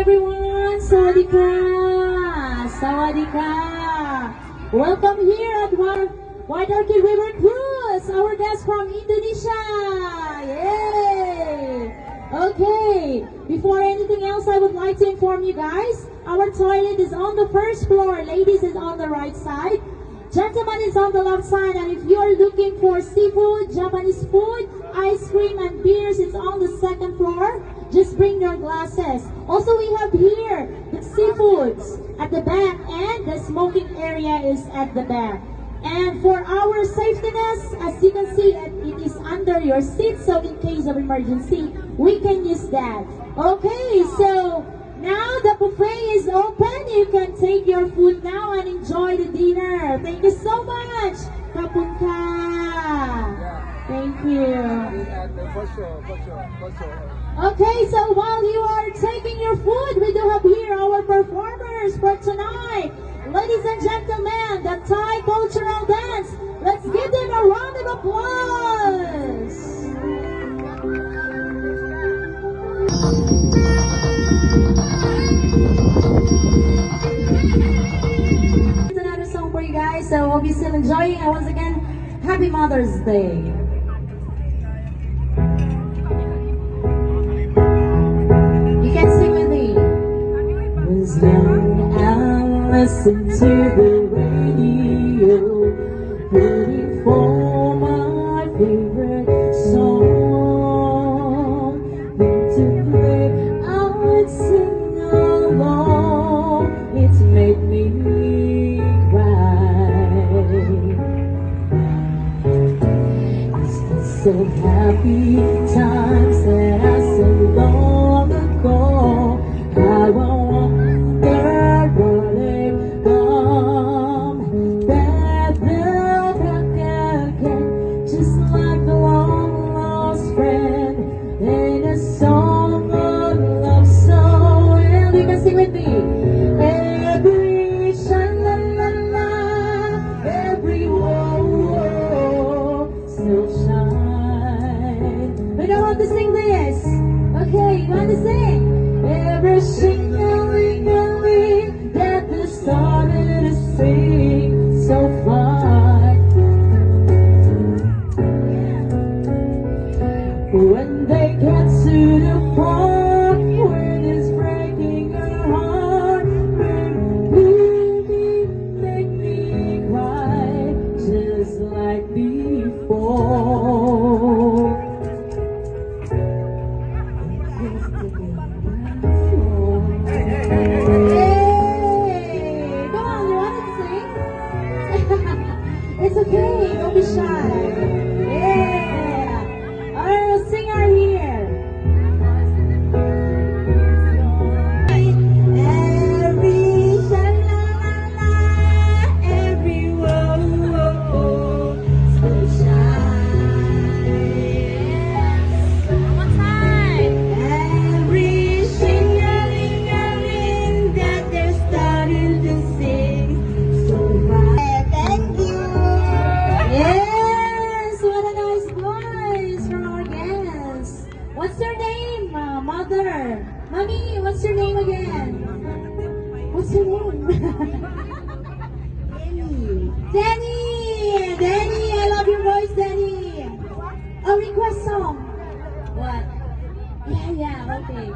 everyone! Sawadika! Sawadika! Welcome here at White Orchid River Cruise, our guest from Indonesia! Yay! Okay, before anything else, I would like to inform you guys, our toilet is on the first floor, ladies is on the right side, gentlemen is on the left side, and if you are looking for seafood, Japanese food, ice cream, and beers, it's on the second floor. Just bring your glasses. Also, we have here the seafoods at the back, and the smoking area is at the back. And for our safetyness, as you can see, it is under your seat, so in case of emergency, we can use that. Okay, so now the buffet is open. You can take your food now and enjoy the dinner. Thank you so much, Kapunka. Thank you. Okay, so while you are taking your food, we do have here our performers for tonight. Ladies and gentlemen, the Thai cultural dance. Let's give them a round of applause. Another song for you guys, so hope you're still enjoying. And once again, Happy Mother's Day. As long I listen to the radio, waiting for my favorite song, then to play, I would sing along. It's made me cry. It's been so happy times that I so long ago. I won't to sing this. Okay, you want to sing? Every sing-a-ling-a-ling that they started to sing so far. When they get to the point where it's breaking her heart, baby, make me cry just like before. It's okay, don't be shy. Yeah. Our singer here. Every sha-la-la-la, every whoa, so shy. One time. Every sing-a-ling-a-ling that they're starting to sing so right. Thank you. Yes, what a nice voice from our guests. What's your name, mother? Mommy, what's your name again? What's your name? Danny. Danny, I love your voice, Danny. A request song. What? Yeah, okay.